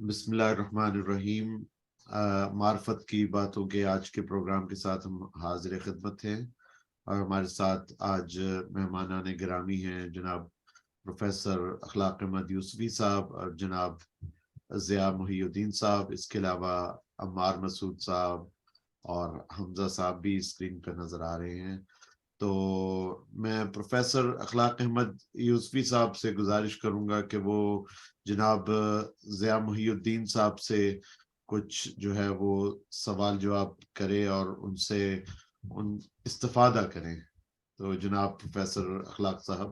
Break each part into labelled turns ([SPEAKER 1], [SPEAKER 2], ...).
[SPEAKER 1] بسم اللہ الرحمن الرحیم۔ معرفت کی باتوں کے آج کے پروگرام کے ساتھ ہم حاضر خدمت ہیں، اور ہمارے ساتھ آج مہمانان گرامی ہیں جناب پروفیسر اخلاق احمد یوسفی صاحب اور جناب ضیاء محی الدین صاحب۔ اس کے علاوہ عمار مسعود صاحب اور حمزہ صاحب بھی اسکرین پہ نظر آ رہے ہیں۔ تو میں پروفیسر اخلاق احمد یوسفی صاحب سے گزارش کروں گا کہ وہ جناب ضیاء محی الدین صاحب سے کچھ جو ہے وہ سوال جواب کرے اور ان سے استفادہ کریں۔ تو جناب پروفیسر اخلاق صاحب۔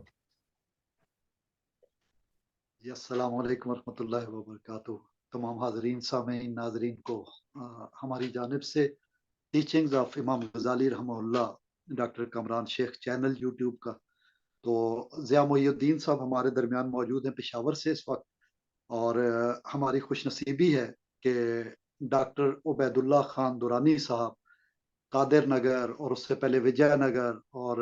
[SPEAKER 2] جی السلام علیکم ورحمۃ اللہ وبرکاتہ۔ تمام حاضرین سامعین ناظرین کو ہماری جانب سے ٹیچنگز آف امام غزالی رحمہ اللہ ڈاکٹر کامران شیخ چینل یوٹیوب کا۔ تو ضیاء محی الدین صاحب ہمارے درمیان موجود ہیں پشاور سے اس وقت، اور ہماری خوش نصیبی ہے کہ ڈاکٹر عبید اللہ خان دورانی صاحب قادر نگر اور اس سے پہلے وجے نگر اور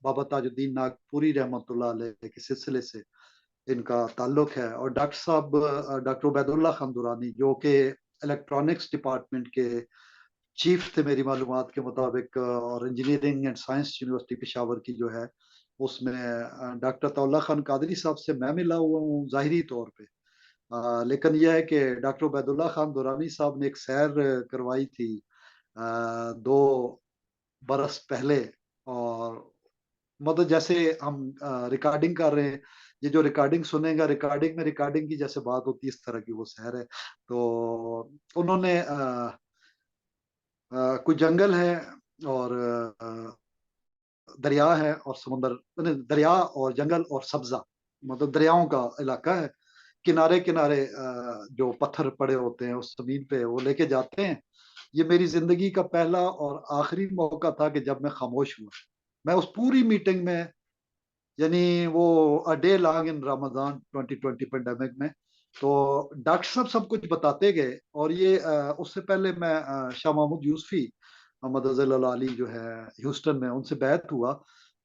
[SPEAKER 2] بابا تاج الدین ناگپوری رحمۃ اللہ علیہ کے سلسلے سے ان کا تعلق ہے، اور ڈاکٹر صاحب ڈاکٹر عبید اللہ خان دورانی جو کہ الیکٹرانکس ڈپارٹمنٹ کے چیف تھے میری معلومات کے مطابق، اور engineering and science university Peshawar کی جو ہے اس میں ڈاکٹر عطا اللہ خان قادری صاحب سے میں ملا ہوا ہوں ظاہری طور پہ، لیکن یہ ہے کہ ڈاکٹر عبید اللہ خان دورانی صاحب نے ایک سیر کروائی تھی 2 برس پہلے، اور مطلب جیسے ہم ریکارڈنگ کر رہے ہیں، یہ جو ریکارڈنگ سنیں گا ریکارڈنگ میں ریکارڈنگ کی جیسے بات ہوتی ہے اس طرح کی وہ سیر ہے۔ تو انہوں نے کوئی جنگل ہے اور دریا ہے اور سمندر، دریا اور جنگل اور سبزہ، مطلب دریاؤں کا علاقہ ہے، کنارے کنارے جو پتھر پڑے ہوتے ہیں اس زمین پہ وہ لے کے جاتے ہیں۔ یہ میری زندگی کا پہلا اور آخری موقع تھا کہ جب میں خاموش ہوا۔ میں اس پوری میٹنگ میں، یعنی وہ ڈے لانگ ان رمضان 2020 پینڈیمک میں، تو ڈاکٹر صاحب سب کچھ بتاتے گئے، اور یہ اس سے پہلے میں شاہ محمود یوسفی محمد رضی اللہ علی جو ہے ہیوسٹن میں، ان سے بیعت ہوا،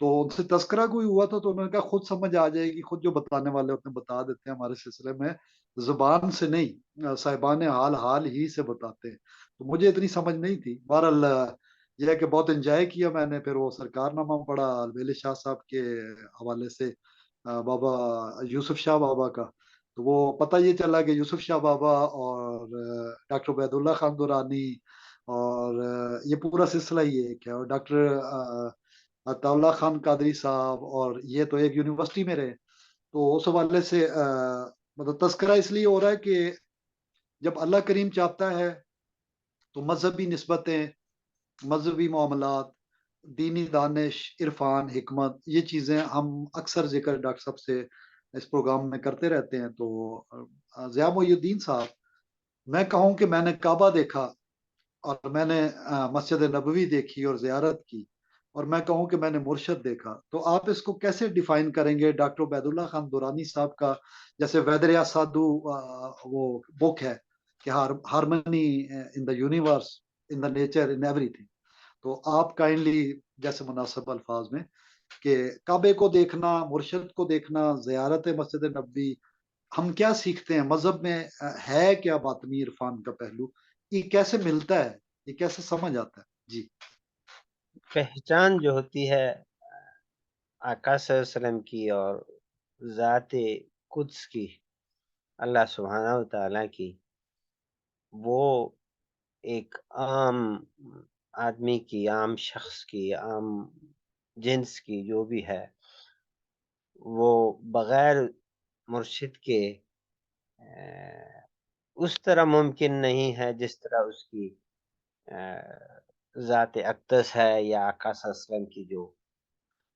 [SPEAKER 2] تو ان سے تذکرہ کوئی ہوا تھا، تو انہوں نے کہا خود سمجھ آ جائے گی، خود جو بتانے والے ہوتے ہیں بتا دیتے ہیں، ہمارے سلسلے میں زبان سے نہیں، صاحبان حال حال ہی سے بتاتے ہیں۔ تو مجھے اتنی سمجھ نہیں تھی، بہرحال یہ ہے کہ بہت انجوائے کیا میں نے۔ پھر وہ سرکار نامہ پڑھا الویل شاہ صاحب کے حوالے سے، بابا یوسف شاہ بابا کا، تو وہ پتہ یہ چلا کہ یوسف شاہ بابا اور ڈاکٹر عبید اللہ خان دورانی اور یہ پورا سلسلہ ہی ایک ہے، اور ڈاکٹر عطا اللہ خان قادری صاحب، اور یہ تو ایک یونیورسٹی میں رہے۔ تو اس حوالے سے مطلب تذکرہ اس لیے ہو رہا ہے کہ جب اللہ کریم چاہتا ہے تو مذہبی نسبتیں، مذہبی معاملات، دینی دانش، عرفان، حکمت، یہ چیزیں ہم اکثر ذکر ڈاکٹر صاحب سے اس پروگرام میں کرتے رہتے ہیں۔ تو ضیاء محی الدین صاحب، میں کہوں کہ میں نے کعبہ دیکھا، اور میں نے مسجد نبوی دیکھی اور زیارت کی، اور میں کہوں کہ میں نے مرشد دیکھا، تو آپ اس کو کیسے ڈیفائن کریں گے؟ ڈاکٹر عبید اللہ خان دورانی صاحب کا جیسے ویدریا سادھو وہ بک ہے کہ harmony in the universe, in the nature, in every thing, تو آپ کائنڈلی جیسے مناسب الفاظ میں کہ کعبے کو دیکھنا، مرشد کو دیکھنا، زیارت مسجد نبوی، ہم کیا سیکھتے ہیں مذہب میں؟ ہے کیا باطنی عرفان کا پہلو؟ یہ کیسے ملتا ہے؟ یہ کیسے سمجھ آتا ہے؟ جی
[SPEAKER 3] پہچان جو ہوتی ہے آقا صلی اللہ علیہ وسلم کی اور ذات قدس کی، اللہ سبحانہ و تعالیٰ کی، وہ ایک عام آدمی کی، عام شخص کی، عام جنس کی جو بھی ہے، وہ بغیر مرشد کے اس طرح ممکن نہیں ہے جس طرح اس کی ذات اقدس ہے یا آقا صلی اللہ علیہ وسلم کی جو،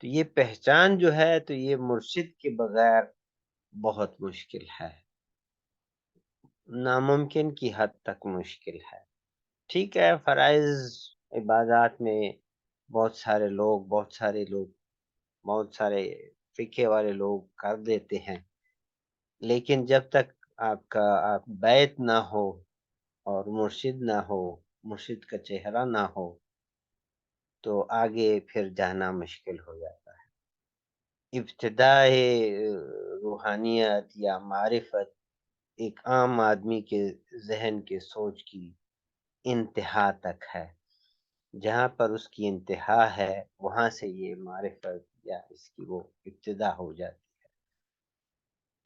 [SPEAKER 3] تو یہ پہچان جو ہے تو یہ مرشد کے بغیر بہت مشکل ہے، ناممکن کی حد تک مشکل ہے۔ ٹھیک ہے، فرائض عبادات میں بہت سارے لوگ بہت سارے فقہ والے لوگ کر دیتے ہیں، لیکن جب تک آپ بیعت نہ ہو اور مرشد نہ ہو، مرشد کا چہرہ نہ ہو، تو آگے پھر جانا مشکل ہو جاتا ہے۔ ابتداء روحانیت یا معرفت ایک عام آدمی کے ذہن کے سوچ کی انتہا تک ہے. جہاں پر اس کی انتہا ہے وہاں سے یہ معرفت یا اس کی وہ ابتدا ہو جاتی ہے.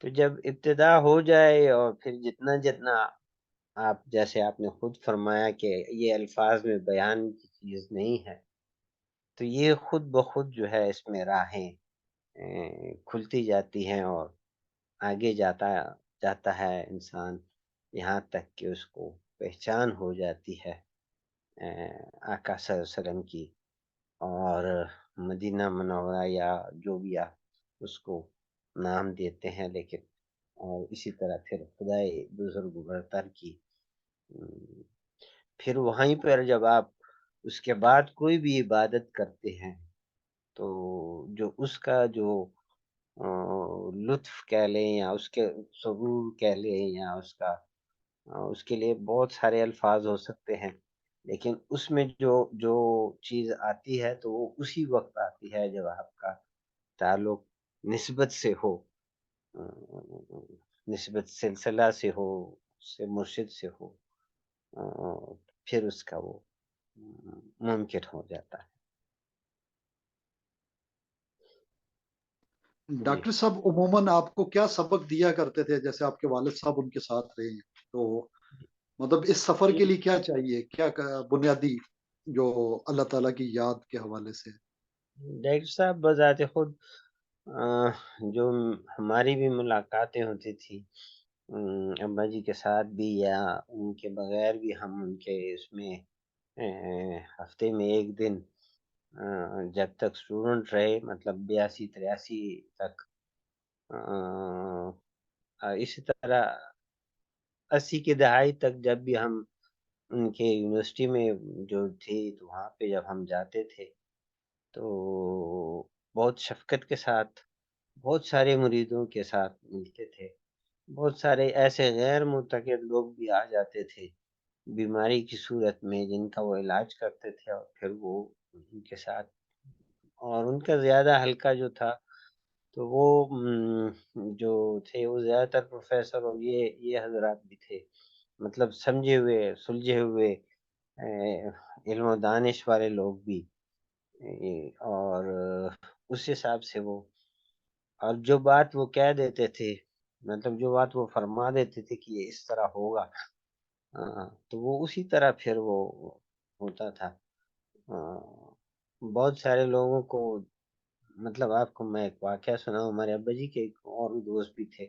[SPEAKER 3] تو جب ابتدا ہو جائے اور پھر جتنا جتنا آپ جیسے آپ نے خود فرمایا کہ یہ الفاظ میں بیان کی چیز نہیں ہے، تو یہ خود بخود جو ہے اس میں راہیں کھلتی جاتی ہیں اور آگے جاتا ہے انسان یہاں تک کہ اس کو پہچان ہو جاتی ہے آقا صلی اللہ علیہ وسلم کی، اور مدینہ منورہ یا جو بھی آپ اس کو نام دیتے ہیں، لیکن اور اسی طرح پھر خدائے بزرگ برتر کی. پھر وہیں پر جب آپ اس کے بعد کوئی بھی عبادت کرتے ہیں تو جو اس کا جو لطف کہہ لیں یا اس کے سرور کہہ لیں یا اس کے لیے بہت سارے الفاظ ہو سکتے ہیں، لیکن اس میں جو چیز آتی ہے تو وہ اسی وقت آتی ہے جب آپ کا تعلق نسبت سے ہو، نسبت سلسلہ سے ہو، سے مرشد سے ہو، پھر اس کا وہ ممکن ہو جاتا ہے. جی
[SPEAKER 2] ڈاکٹر صاحب عموماً آپ کو کیا سبق دیا کرتے تھے؟ جیسے آپ کے والد صاحب ان کے ساتھ رہے ہیں، تو مطلب اس سفر کے لیے کیا چاہیے، کیا بنیادی جو اللہ تعالیٰ کی یاد کے حوالے سے؟
[SPEAKER 3] ڈاکٹر صاحب بذات خود جو ہماری بھی ملاقاتیں ہوتی تھی ابا جی کے ساتھ بھی یا ان کے بغیر بھی، ہم ان کے اس میں ہفتے میں ایک دن جب تک اسٹوڈنٹ رہے، مطلب 82-83 تک، اسی طرح 80 کی دہائی تک جب بھی ہم ان کے یونیورسٹی میں جو تھی تو وہاں پہ جب ہم جاتے تھے تو بہت شفقت کے ساتھ بہت سارے مریدوں کے ساتھ ملتے تھے. بہت سارے ایسے غیر معتقد لوگ بھی آ جاتے تھے بیماری کی صورت میں جن کا وہ علاج کرتے تھے، اور پھر وہ ان کے ساتھ، اور ان کا زیادہ حلقہ جو تھا تو وہ جو تھے وہ زیادہ تر پروفیسر اور یہ حضرات بھی تھے، مطلب سمجھے ہوئے سلجھے ہوئے علم و دانش والے لوگ بھی، اور اس حساب سے وہ، اور جو بات وہ کہہ دیتے تھے، مطلب جو بات وہ فرما دیتے تھے کہ یہ اس طرح ہوگا، تو وہ اسی طرح پھر وہ ہوتا تھا. بہت سارے لوگوں کو، مطلب آپ کو میں ایک واقعہ سناؤں، ہمارے ابا جی کے ایک اور دوست بھی تھے،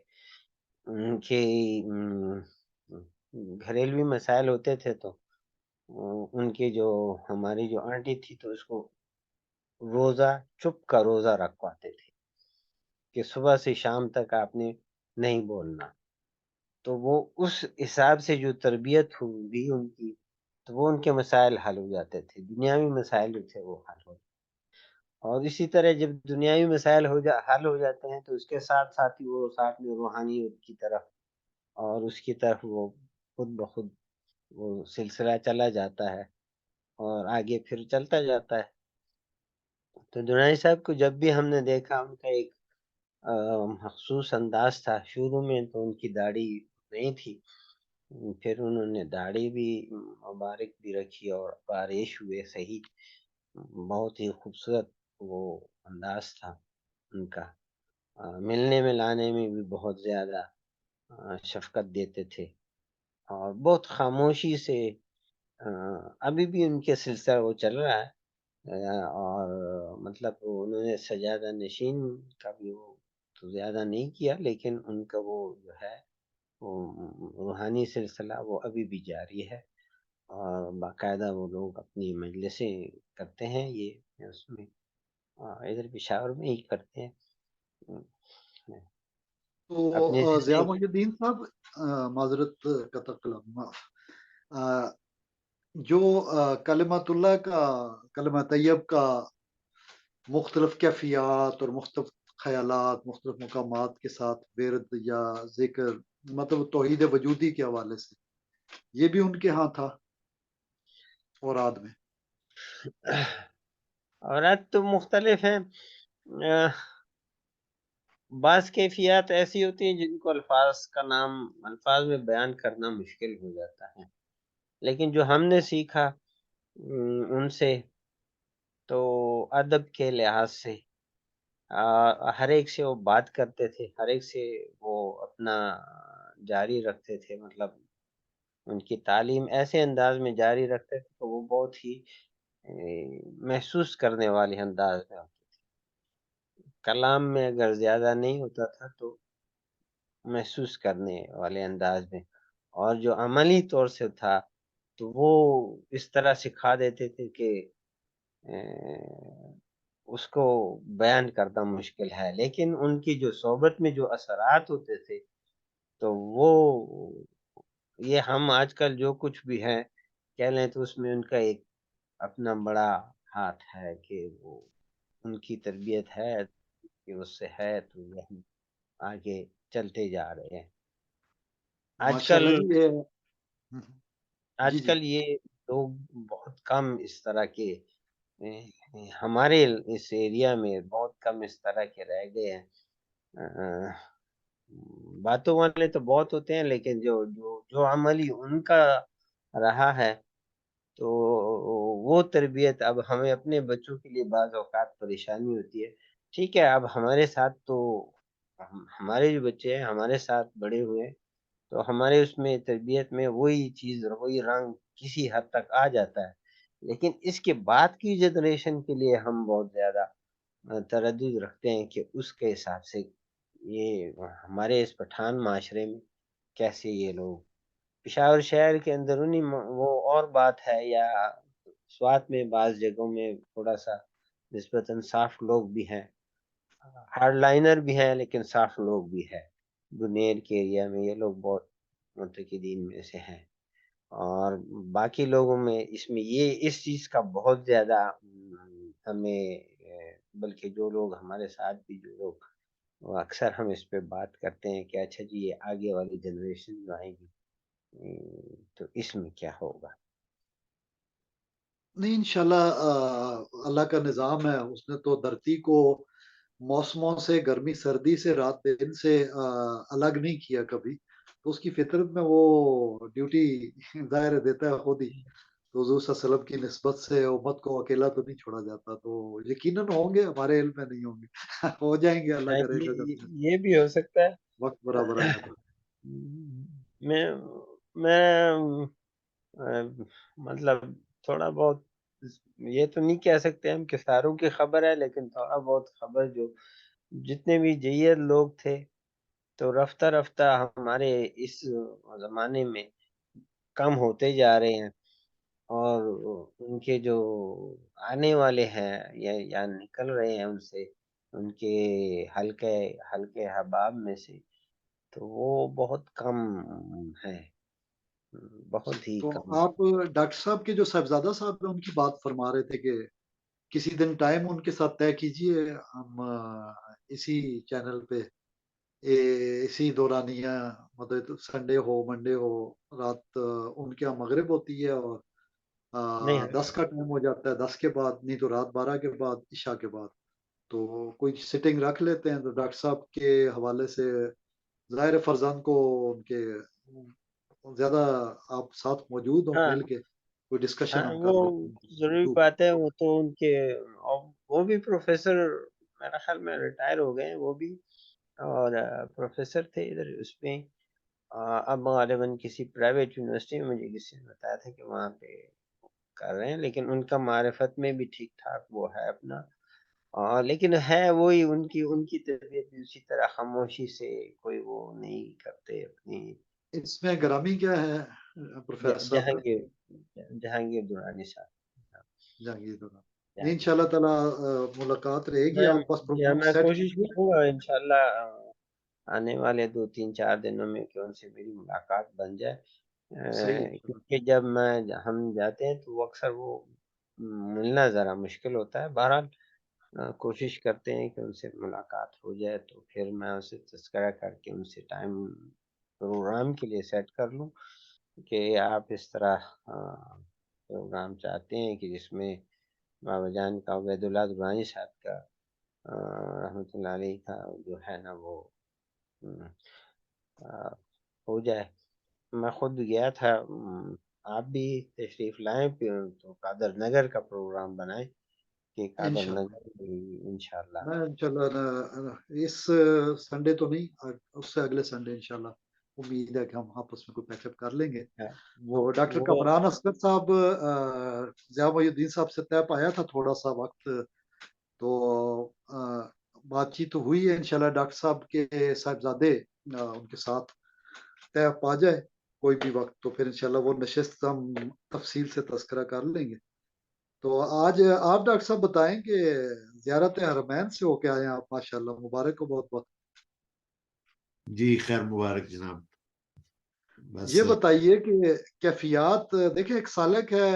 [SPEAKER 3] ان کے گھریلوی مسائل ہوتے تھے تو ان کی جو ہماری جو آنٹی تھی تو اس کو روزہ چپ کا روزہ رکھواتے تھے کہ صبح سے شام تک آپ نے نہیں بولنا. تو وہ اس حساب سے جو تربیت ہوئی ان کی، تو وہ ان کے مسائل حل ہو جاتے تھے، دنیاوی مسائل جو تھے وہ حل ہو جاتے. اور اسی طرح جب دنیاوی مسائل حل ہو جاتے ہیں تو اس کے ساتھ ساتھ ہی وہ ساتھ میں روحانیت کی طرف اور اس کی طرف وہ خود بخود وہ سلسلہ چلا جاتا ہے اور آگے پھر چلتا جاتا ہے. تو دنائی صاحب کو جب بھی ہم نے دیکھا، ان کا ایک مخصوص انداز تھا. شروع میں تو ان کی داڑھی نہیں تھی، پھر انہوں نے داڑھی بھی مبارک بھی رکھی اور باریش ہوئے صحیح، بہت ہی خوبصورت وہ انداز تھا ان کا. ملنے میں لانے میں بھی بہت زیادہ شفقت دیتے تھے اور بہت خاموشی سے، ابھی بھی ان کے سلسلہ وہ چل رہا ہے، اور مطلب انہوں نے سجادہ نشین کا بھی وہ تو زیادہ نہیں کیا، لیکن ان کا وہ جو ہے وہ روحانی سلسلہ وہ ابھی بھی جاری ہے، اور باقاعدہ وہ لوگ اپنی مجلسیں کرتے ہیں، یہ اس میں ادھر پشاور میں ہی کرتے ہیں. اپنی
[SPEAKER 2] تو ضیاء
[SPEAKER 3] زندگی
[SPEAKER 2] محی الدین صاحب، معذرت کا تقلم، جو کلمۃ اللہ کا، کلمہ طیب کا مختلف کیفیات اور مختلف خیالات، مختلف مقامات کے ساتھ ورد یا ذکر، مطلب توحید وجودی کے حوالے سے، یہ بھی ان کے ہاں تھا اوراد میں؟
[SPEAKER 3] اورات تو مختلف ہیں. بعض کیفیات ایسی ہوتی ہیں جن کو الفاظ میں بیان کرنا مشکل ہو جاتا ہے، لیکن جو ہم نے سیکھا ان سے، تو ادب کے لحاظ سے ہر ایک سے وہ بات کرتے تھے، ہر ایک سے وہ اپنا جاری رکھتے تھے، مطلب ان کی تعلیم ایسے انداز میں جاری رکھتے تھے کہ وہ بہت ہی محسوس کرنے والے انداز میں ہوتے تھے۔ کلام میں اگر زیادہ نہیں ہوتا تھا تو محسوس کرنے والے انداز میں، اور جو عملی طور سے تھا تو وہ اس طرح سکھا دیتے تھے کہ اس کو بیان کرنا مشکل ہے، لیکن ان کی جو صحبت میں جو اثرات ہوتے تھے تو وہ یہ ہم آج کل جو کچھ بھی ہیں کہہ لیں تو اس میں ان کا ایک اپنا بڑا ہاتھ ہے کہ وہ ان کی تربیت ہے کہ اس سے ہے، تو یہی آگے چلتے جا رہے ہیں۔ آج
[SPEAKER 2] ماشاء
[SPEAKER 3] کل
[SPEAKER 2] اللہ جی یہ ہم، جی
[SPEAKER 3] آج
[SPEAKER 2] جی
[SPEAKER 3] کل یہ لوگ بہت کم اس طرح کے ہمارے اس ایریا میں بہت کم اس طرح کے رہ گئے ہیں۔ اہ، باتوں والے تو بہت ہوتے ہیں، لیکن جو عملی ان کا رہا ہے تو وہ تربیت اب ہمیں اپنے بچوں کے لیے بعض اوقات پریشانی ہوتی ہے۔ ٹھیک ہے، اب ہمارے ساتھ تو ہمارے جو بچے ہیں ہمارے ساتھ بڑے ہوئے ہیں، تو ہمارے اس میں تربیت میں وہی چیز وہی رنگ کسی حد تک آ جاتا ہے، لیکن اس کے بعد کی جنریشن کے لیے ہم بہت زیادہ تردد رکھتے ہیں کہ اس کے حساب سے یہ ہمارے اس پٹھان معاشرے میں کیسے یہ لوگ پشاور شہر کے اندرونی وہ اور بات ہے، یا سوات میں بعض جگہوں میں تھوڑا سا نسبتاً صاف لوگ بھی ہیں، ہارڈ لائنر بھی ہیں لیکن صاف لوگ بھی ہیں۔ بنیر کے ایریا میں یہ لوگ بہت معتقدین میں سے ہیں، اور باقی لوگوں میں اس چیز کا بہت زیادہ ہمیں بلکہ جو لوگ ہمارے ساتھ بھی جو لوگ وہ اکثر ہم اس پہ بات کرتے ہیں کہ اچھا جی یہ آگے والی جنریشن جو آئے گی تو اس میں کیا ہوگا۔
[SPEAKER 2] نہیں انشاءاللہ اللہ کا نظام ہے، اس نے تو دھرتی کو موسموں سے، گرمی سردی سے، رات دن سے الگ نہیں کیا کبھی، تو اس کی فطرت میں وہ ڈیوٹی ظاہر دیتا ہے خود ہی، تو حضور صلی اللہ علیہ وسلم کی نسبت سے امت کو اکیلا تو نہیں چھوڑا جاتا، تو یقیناً ہوں گے، ہمارے علم میں نہیں ہوں گے ہو جائیں گے، اللہ کرے گا جب
[SPEAKER 3] یہ بھی ہو سکتا ہے۔
[SPEAKER 2] وقت برابر آیا تو۔
[SPEAKER 3] میں میں مطلب تھوڑا بہت یہ تو نہیں کہہ سکتے ہم کہ ساروں کی خبر ہے، لیکن تھوڑا بہت خبر جو جتنے بھی جید لوگ تھے تو رفتہ رفتہ ہمارے اس زمانے میں کم ہوتے جا رہے ہیں، اور ان کے جو آنے والے ہیں یا نکل رہے ہیں ان سے، ان کے حلقے حلقے حباب میں سے، تو وہ بہت کم ہے، بہت ہی
[SPEAKER 2] تو
[SPEAKER 3] کم۔
[SPEAKER 2] آپ ڈاکٹر صاحب کے جو صاحبزادہ صاحب ہیں ان کی بات فرما رہے تھے کہ کسی دن ٹائم ان کے ساتھ طے کیجئے، ہم اسی چینل پہ اسی دورانیہ، مطلب سنڈے ہو منڈے ہو، رات ان کے یہاں مغرب ہوتی ہے اور
[SPEAKER 3] نہیں
[SPEAKER 2] 10 کا ٹائم ہو جاتا ہے، 10 کے بعد، نہیں تو رات 12 کے بعد، عشاء کے بعد، تو کوئی سٹنگ رکھ لیتے ہیں، تو ڈاکٹر صاحب کے حوالے سے ظاہر فرزان کو ان کے زیادہ آپ ساتھ موجود ہوں،
[SPEAKER 3] ہاں
[SPEAKER 2] مل کے کوئی ڈسکشن
[SPEAKER 3] ہاں،
[SPEAKER 2] ہم
[SPEAKER 3] وہ
[SPEAKER 2] کر لیتے
[SPEAKER 3] ضروری
[SPEAKER 2] ہیں۔
[SPEAKER 3] بات ہے، وہ تو ان کے اور وہ بھی پروفیسر میرا خیال میں ریٹائر ہو گئے ہیں وہ بھی، اور پروفیسر تھے ادھر اس میں، اب غالباً کسی پرائیویٹ یونیورسٹی میں، مجھے کسی نے بتایا تھا کہ وہاں پہ کر رہے ہیں، لیکن ان کا معرفت میں بھی ٹھیک ٹھاک وہ ہے اپنا، لیکن ہے وہی ان کی طبیعت بھی اسی طرح خاموشی سے کوئی وہ نہیں کرتے اپنی۔
[SPEAKER 2] اس میں گرامی کیا ہے پروفیسر صاحب کا؟
[SPEAKER 3] جہانگیر جہانگیر دورانی صاحب۔
[SPEAKER 2] جہانگیر دوران نہیں،
[SPEAKER 3] جہانگیر
[SPEAKER 2] انشاءاللہ
[SPEAKER 3] صاحب،
[SPEAKER 2] تعالیٰ ملاقات رہے گی،
[SPEAKER 3] میں
[SPEAKER 2] آپ بس پروگرام
[SPEAKER 3] میں
[SPEAKER 2] سیٹ
[SPEAKER 3] کوشش
[SPEAKER 2] کیجیے۔
[SPEAKER 3] کروں گا انشاءاللہ آنے والے 2 3 4 دنوں میں کہ ان سے میری ملاقات بن جائے،
[SPEAKER 2] صحیح ہے۔
[SPEAKER 3] کیونکہ جب ہم جاتے ہیں تو وہ اکثر وہ ملنا ذرا مشکل ہوتا ہے، بہرحال کوشش کرتے ہیں کہ ان سے ملاقات ہو جائے، تو پھر میں ان سے تذکرہ کر کے ان سے ٹائم پروگرام کے لیے سیٹ کر لوں کہ آپ اس طرح پروگرام چاہتے ہیں کہ جس میں بابا جان کا عبید اللہ درانی صاحب کا رحمۃ اللہ علیہ کا جو ہے نا وہ ہو جائے. میں خود گیا تھا, آپ بھی تشریف لائیں تو قادر نگر کا پروگرام بنائیں کہ قادر
[SPEAKER 2] انشاءاللہ
[SPEAKER 3] نگر انشاءاللہ.
[SPEAKER 2] میں انشاءاللہ اس سنڈے تو نہیں, اس سے اگلے سنڈے انشاءاللہ امید ہے کہ ہم آپس میں کوئی پیچ اپ کر لیں گے. وہ ڈاکٹر
[SPEAKER 3] وہ
[SPEAKER 2] کامران اصغر صاحب, ضیاء محی الدین صاحب سے طے پایا تھا تھوڑا سا وقت, تو بات چیت تو ہوئی ہے. انشاءاللہ ڈاکٹر صاحب کے صاحبزادے ان کے ساتھ طے پا جائے کوئی بھی وقت, تو پھر انشاءاللہ وہ نشست ہم تفصیل سے تذکرہ کر لیں گے. تو آج آپ ڈاکٹر صاحب بتائیں کہ زیارت حرمین سے ہو کے آئے ہیں آپ, ماشاءاللہ مبارک ہو بہت بہت.
[SPEAKER 1] جی خیر مبارک جناب. بس
[SPEAKER 2] یہ بتائیے کہ کیفیات دیکھیں, ایک سالک ہے,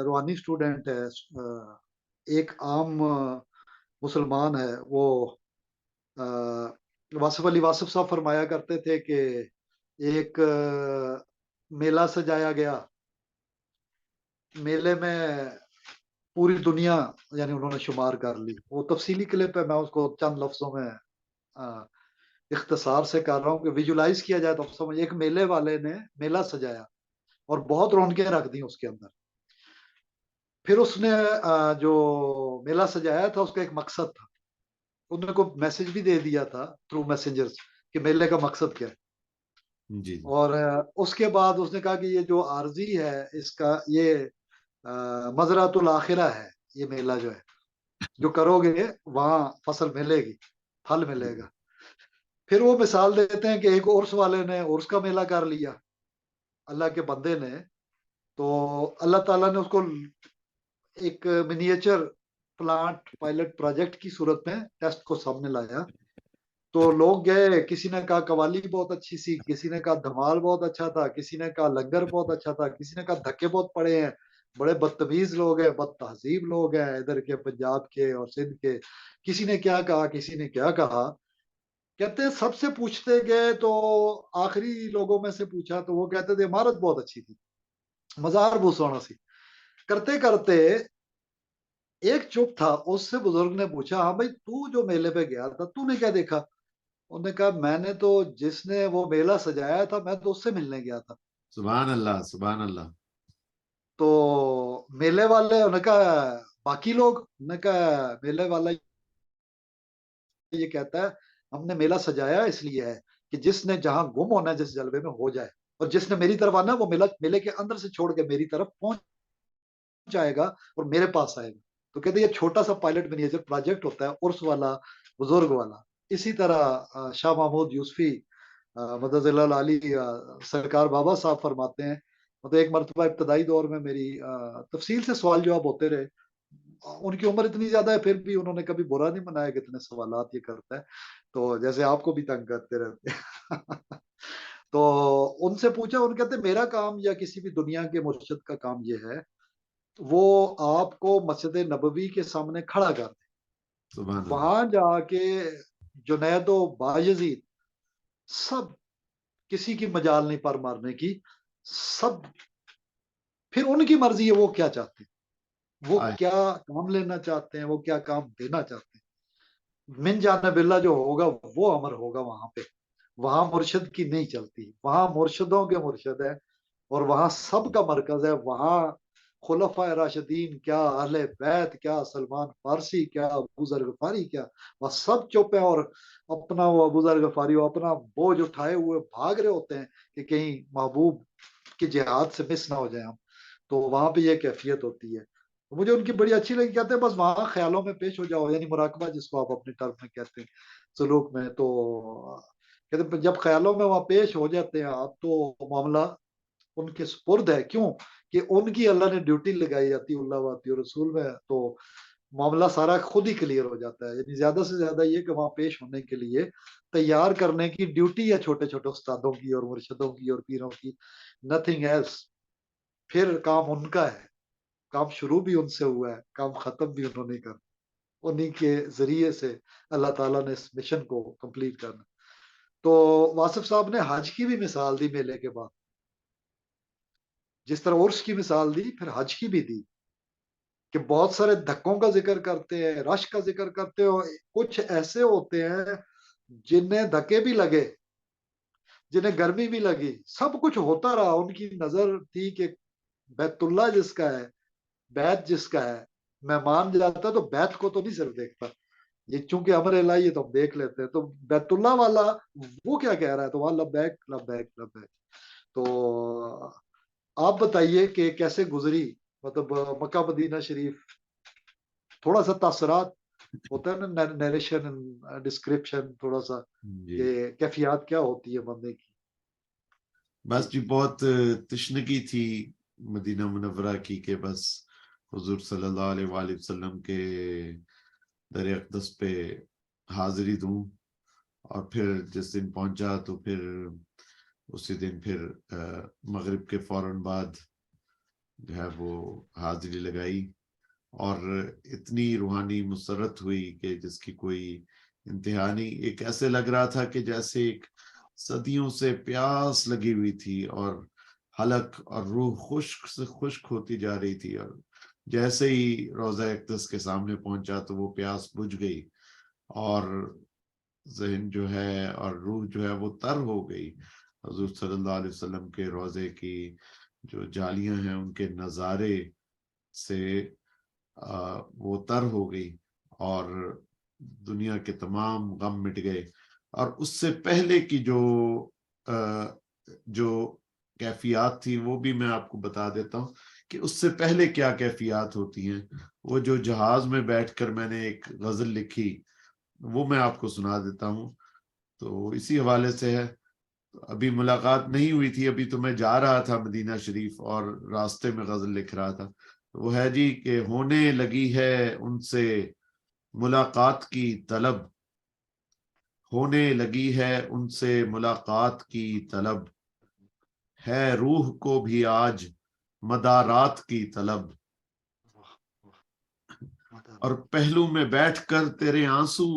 [SPEAKER 2] روحانی اسٹوڈنٹ ہے, ایک عام مسلمان ہے. وہ واصف علی واصف صاحب فرمایا کرتے تھے کہ ایک میلہ سجایا گیا, میلے میں پوری دنیا یعنی انہوں نے شمار کر لی. وہ تفصیلی کلپ ہے, میں اس کو چند لفظوں میں اختصار سے کر رہا ہوں کہ ویژولائز کیا جائے تو سمجھ. ایک میلے والے نے میلہ سجایا اور بہت رونقیں رکھ دی اس کے اندر. پھر اس نے جو میلہ سجایا تھا اس کا ایک مقصد تھا, انہوں نے کوئی میسج بھی دے دیا تھا تھرو میسنجرز کہ میلے کا مقصد کیا ہے.
[SPEAKER 1] جی
[SPEAKER 2] اور اس کے بعد اس نے کہا کہ یہ جو عارضی ہے اس کا یہ مزرعۃ الآخرہ ہے, یہ میلہ جو ہے جو کرو گے وہاں فصل ملے گی, پھل ملے گا. پھر وہ مثال دیتے ہیں کہ ایک عرس والے نے عرس کا میلہ کر لیا اللہ کے بندے نے, تو اللہ تعالیٰ نے اس کو ایک منیچر پلانٹ پائلٹ پروجیکٹ کی صورت میں ٹیسٹ کو سامنے لایا. تو لوگ گئے, کسی نے کہا قوالی بہت اچھی سی, کسی نے کہا دھمال بہت اچھا تھا, کسی نے کہا لنگر بہت اچھا تھا, کسی نے کہا دھکے بہت پڑے ہیں, بڑے بدتمیز لوگ ہیں, بد تہذیب لوگ ہیں ادھر کے پنجاب کے اور سندھ کے. کسی نے کیا کہا, کسی نے کیا کہا. کہتے ہیں سب سے پوچھتے گئے تو آخری لوگوں میں سے پوچھا تو وہ کہتے تھے عمارت بہت اچھی تھی, مزار بہت سونا سی. کرتے کرتے ایک چپ تھا, اس سے بزرگ نے پوچھا ہاں بھائی تو جو میلے پہ گیا تھا تو نے کیا دیکھا. انہوں نے کہا میں نے تو جس نے وہ میلہ سجایا تھا میں تو اس سے ملنے گیا تھا.
[SPEAKER 1] سبحان اللہ سبحان اللہ.
[SPEAKER 2] تو میلے والے انہوں نے کہا باقی لوگ, انہوں نے کہا میلے والا یہ کہتا ہے ہم نے میلہ سجایا اس لیے ہے کہ جس نے جہاں گم ہونا ہے جس جلوے میں ہو جائے, اور جس نے میری طرف آنا وہ میلے کے اندر سے چھوڑ کے میری طرف پہنچ جائے گا اور میرے پاس آئے گا. تو کہتے ہیں یہ چھوٹا سا پائلٹ منیچر پروجیکٹ ہوتا ہے عرس والا, بزرگ والا. اسی طرح شاہ محمود یوسفی مدد اللہ علی سرکار بابا صاحب فرماتے ہیں, مطلب ایک مرتبہ ابتدائی دور میں میری تفصیل سے سوال جواب ہوتے رہے. ان کی عمر اتنی زیادہ ہے پھر بھی انہوں نے کبھی برا نہیں منایا کہ اتنے سوالات یہ کرتا ہے, تو جیسے آپ کو بھی تنگ کرتے رہتے ہیں. تو ان سے پوچھا, ان کہتے میرا کام یا کسی بھی دنیا کے مرشد کا کام یہ ہے وہ آپ کو مسجد نبوی کے سامنے کھڑا کر دے,
[SPEAKER 1] سبحان اللہ.
[SPEAKER 2] وہاں جا کے جنید و بایزید سب کسی کی مجال نہیں پر مارنے کی, سب پھر ان کی مرضی ہے وہ کیا چاہتے ہیں, وہ کیا کام لینا چاہتے ہیں, وہ کیا کام دینا چاہتے ہیں. من جانب اللہ جو ہوگا وہ امر ہوگا وہاں پہ. وہاں مرشد کی نہیں چلتی, وہاں مرشدوں کے مرشد ہے اور وہاں سب کا مرکز ہے. وہاں خلفائے راشدین کیا, اہل بیت کیا, سلمان فارسی کیا, ابو ذر غفاری کیا, وہ سب چپ ہیں اور اپنا وہ ابو ذر غفاری وہ اپنا بوجھ اٹھائے ہوئے بھاگ رہے ہوتے ہیں کہ کہیں محبوب کی جہاد سے مس نہ ہو جائیں ہم. تو وہاں پہ یہ کیفیت ہوتی ہے. مجھے ان کی بڑی اچھی لگی, کہتے ہیں بس وہاں خیالوں میں پیش ہو جاؤ, یعنی مراقبہ جس کو آپ اپنے ٹرم میں کہتے ہیں سلوک میں. تو کہتے ہیں جب خیالوں میں وہاں پیش ہو جاتے ہیں آپ تو معاملہ ان کے سپرد ہے. کیوں کہ ان کی اللہ نے ڈیوٹی لگائی جاتی اللہ واتی رسول میں, تو معاملہ سارا خود ہی کلیئر ہو جاتا ہے. یعنی زیادہ سے زیادہ یہ کہ وہاں پیش ہونے کے لیے تیار کرنے کی ڈیوٹی ہے چھوٹے چھوٹے استادوں کی اور مرشدوں کی اور پیروں کی, نتھنگ ایلس. پھر کام ان کا ہے, کام شروع بھی ان سے ہوا ہے, کام ختم بھی انہوں نے کرنا, انہی کے ذریعے سے اللہ تعالیٰ نے اس مشن کو کمپلیٹ کرنا. تو واصف صاحب نے حج کی بھی مثال دی میلے کے بعد, جس طرح عرس کی مثال دی پھر حج کی بھی دی. کہ بہت سارے دھکوں کا ذکر کرتے ہیں، رش کا ذکر کرتے ہیں، اور کچھ ایسے ہوتے ہیں جنہیں دھکے بھی لگے، جنہیں گرمی بھی لگی، سب کچھ ہوتا رہا، ان کی نظر تھی کہ بیت اللہ جس کا ہے، بیت جس کا ہے، مہمان جاتا تو بیت کو تو نہیں صرف دیکھتا، یہ چونکہ امر الہی ہے تو ہم دیکھ لیتے ہیں، تو بیت اللہ والا وہ کیا کہہ رہا ہے، تو وہاں لبیک لبیک لبیک. تو آپ بتائیے کہ کیسے گزری مطلب مکہ مدینہ شریف، تھوڑا سا تاثرات ہوتا ہے نا، نیریشن ڈسکرپشن تھوڑا سا
[SPEAKER 1] جی
[SPEAKER 2] کہ کیفیات کیا ہوتی ہے بندے کی.
[SPEAKER 1] بس جی بہت تشنگی تھی مدینہ منورہ کی کہ بس حضور صلی اللہ علیہ وآلہ وسلم کے در اقدس پہ حاضری دوں، اور پھر جس دن پہنچا تو پھر اسی دن پھر مغرب کے فوراً بعد جو ہے وہ حاضری لگائی، اور اتنی روحانی مسرت ہوئی کہ جس کی کوئی انتہا نہیں. ایک ایسے لگ رہا تھا کہ جیسے ایک صدیوں سے پیاس لگی ہوئی تھی، اور حلق اور روح خشک سے خشک ہوتی جا رہی تھی، اور جیسے ہی روضہ اقدس کے سامنے پہنچا تو وہ پیاس بجھ گئی، اور ذہن جو ہے اور روح جو ہے وہ تر ہو گئی. حضور صلی اللہ علیہ وسلم کے روضے کی جو جالیاں ہیں ان کے نظارے سے وہ تر ہو گئی، اور دنیا کے تمام غم مٹ گئے. اور اس سے پہلے کی جو کیفیات تھی وہ بھی میں آپ کو بتا دیتا ہوں کہ اس سے پہلے کیا کیفیات ہوتی ہیں. وہ جو جہاز میں بیٹھ کر میں نے ایک غزل لکھی وہ میں آپ کو سنا دیتا ہوں، تو اسی حوالے سے ہے. ابھی ملاقات نہیں ہوئی تھی، ابھی تو میں جا رہا تھا مدینہ شریف اور راستے میں غزل لکھ رہا تھا. وہ ہے جی کہ ہونے لگی ہے ان سے ملاقات کی طلب، ہونے لگی ہے ان سے ملاقات کی طلب، ہے روح کو بھی آج مدارات کی طلب، اور پہلو میں بیٹھ کر تیرے آنسو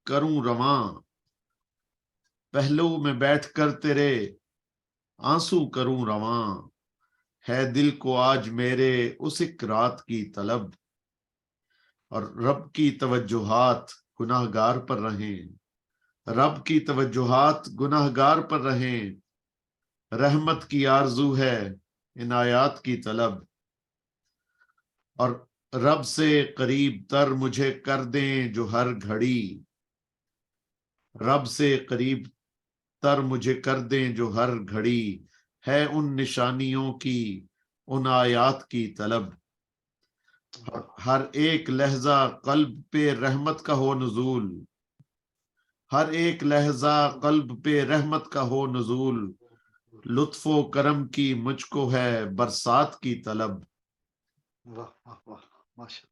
[SPEAKER 1] کروں رواں، پہلو میں بیٹھ کر تیرے آنسو کروں رواں، ہے دل کو آج میرے اس ایک رات کی طلب، اور رب کی توجہات گناہگار پر رہیں، رب کی توجہات گناہگار پر رہیں، رحمت کی آرزو ہے عنایات کی طلب، اور رب سے قریب تر مجھے کر دیں جو ہر گھڑی، رب سے قریب تر مجھے کر دیں جو ہر گھڑی، ہے ان نشانیوں کی ان آیات کی طلب، ہر ایک لہجہ قلب پہ رحمت کا ہو نزول، ہر ایک لہجہ قلب پہ رحمت کا ہو نزول، لطف و کرم کی مجھ کو ہے برسات کی طلب،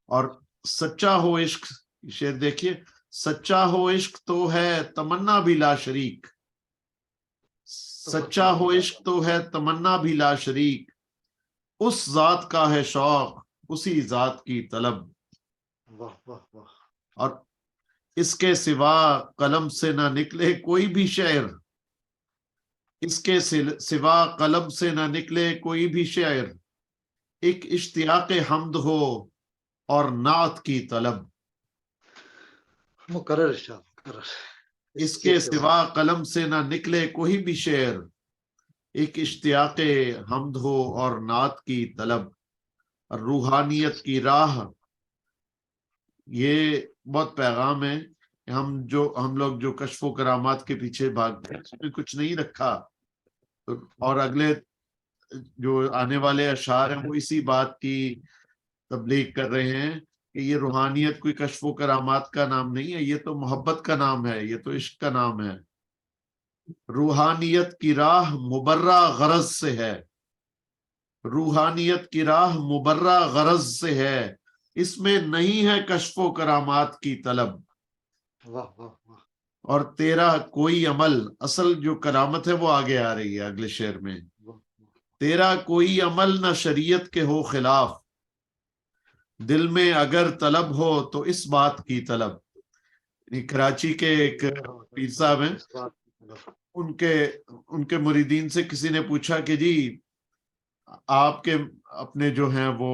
[SPEAKER 1] اور سچا ہو عشق، شعر دیکھیے، سچا ہو عشق تو ہے تمنا بھی لا شریک، سچا ہو عشق تو ہے تمنا بھی لا شریک، اس ذات کا ہے شوق اسی ذات کی طلب، اور اس کے سوا قلم سے نہ نکلے کوئی بھی شعر، اس کے سوا قلم سے نہ نکلے کوئی بھی شعر، ایک اشتیاق حمد ہو اور نعت کی طلب،
[SPEAKER 2] مقرر ارشاد مقرر.
[SPEAKER 1] اس کے سوا قلم سے نہ نکلے کوئی بھی شعر، ایک اشتیاق حمد ہو اور نعت کی طلب، روحانیت کی راہ. یہ بہت پیغام ہے کہ ہم لوگ جو کشف و کرامات کے پیچھے بھاگتے ہیں اس میں کچھ نہیں رکھا، اور اگلے جو آنے والے اشعار ہیں وہ اسی بات کی تبلیغ کر رہے ہیں کہ یہ روحانیت کوئی کشف و کرامات کا نام نہیں ہے، یہ تو محبت کا نام ہے، یہ تو عشق کا نام ہے. روحانیت کی راہ مبرہ غرض سے ہے، روحانیت کی راہ مبرہ غرض سے ہے، اس میں نہیں ہے کشف و کرامات کی طلب، اور تیرا کوئی عمل، اصل جو کرامت ہے وہ آگے آ رہی ہے اگلے شعر میں، تیرا کوئی عمل نہ شریعت کے ہو خلاف، دل میں اگر طلب ہو تو اس بات کی طلب. کراچی کے ایک پیر صاحب ہیں، ان کے مریدین سے کسی نے پوچھا کہ جی آپ کے اپنے جو ہیں وہ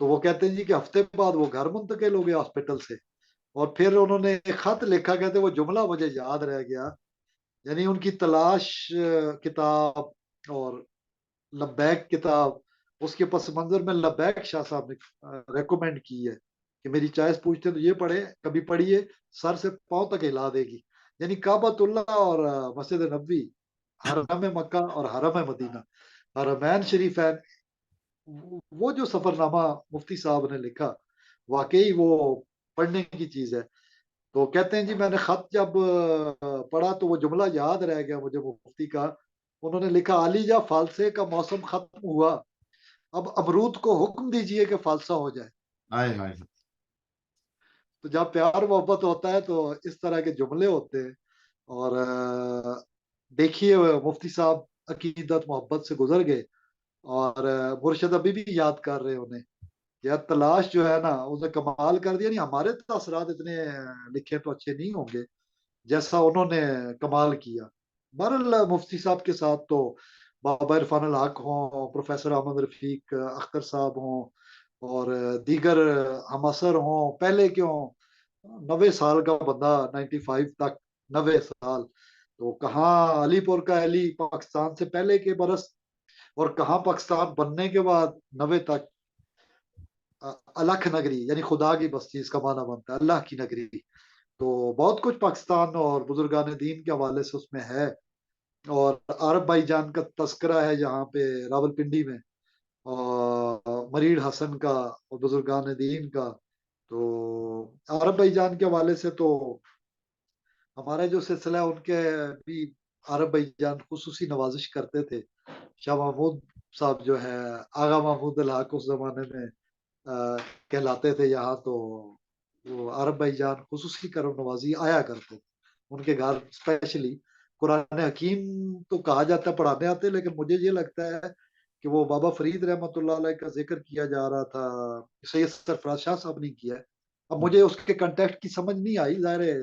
[SPEAKER 2] تو وہ کہتے ہیں جی کہ ہفتے بعد وہ گھر منتقل ہو گئے ہاسپٹل سے، اور پھر انہوں نے ایک خط لکھا، کہتے وہ جملہ مجھے یاد رہ گیا، یعنی ان کی تلاش کتاب اور لبیک کتاب، اس کے پس منظر میں لبیک شاہ صاحب نے ریکومینڈ کی ہے کہ میری چوائس پوچھتے تو یہ پڑھے، کبھی پڑھیے، سر سے پاؤں تک ہلا دے گی. یعنی کعبۃ اللہ اور مسجد نبوی، حرم مکہ اور حرم مدینہ، حرمین شریفین، وہ جو سفر نامہ مفتی صاحب نے لکھا واقعی وہ پڑھنے کی چیز ہے. تو کہتے ہیں جی میں نے خط جب پڑھا تو وہ جملہ یاد رہ گیا مجھے مفتی کا. انہوں نے لکھا علی جا فالسے کا موسم ختم ہوا، اب امرود کو حکم دیجئے کہ فالسا ہو جائے.
[SPEAKER 1] ہائے ہائے.
[SPEAKER 2] تو جب پیار محبت ہوتا ہے تو اس طرح کے جملے ہوتے ہیں. اور دیکھیے مفتی صاحب عقیدت محبت سے گزر گئے، اور مرشد ابھی بھی یاد کر رہے انہیں. یا تلاش جو ہے نا اسے کمال کر دیا. نہیں ہمارے تاثرات اتنے لکھے تو اچھے نہیں ہوں گے جیسا انہوں نے کمال کیا. بہرحال مفتی صاحب کے ساتھ تو بابا عرفان الحق ہوں، پروفیسر احمد رفیق اختر صاحب ہوں، اور دیگر ہم اثر ہوں، پہلے کے ہوں. 90 سال کا بندہ 95 تک، 90 سال تو کہاں علی پور کا علی پاکستان سے پہلے کے برس، اور کہاں پاکستان بننے کے بعد 90 تک الکھ نگری، یعنی خدا کی بستی اس کا معنی بنتا ہے، اللہ کی نگری. تو بہت کچھ پاکستان اور بزرگان دین کے حوالے سے اس میں ہے. اور عرب بھائی جان کا تذکرہ ہے یہاں پہ راول پنڈی میں، اور مرید حسن کا اور بزرگان دین کا. تو عرب بھائی جان کے حوالے سے تو ہمارا جو سلسلہ ہے ان کے بھی عرب بھائی جان خصوصی نوازش کرتے تھے. شاہ محمود صاحب جو ہے آغا محمود الحق اس زمانے میں کہلاتے تھے یہاں. تو وہ عرب بھائی جان خصوصی کرم نوازی آیا کرتے تھے ان کے گھر اسپیشلی. قرآن حکیم تو کہا جاتا ہے پڑھانے آتے، لیکن مجھے یہ لگتا ہے کہ وہ بابا فرید رحمۃ اللہ علیہ کا ذکر کیا جا رہا تھا، سید سرفراز شاہ صاحب نے کیا ہے. اب مجھے اس کے کنٹیکٹ کی سمجھ نہیں آئی، ظاہر ہے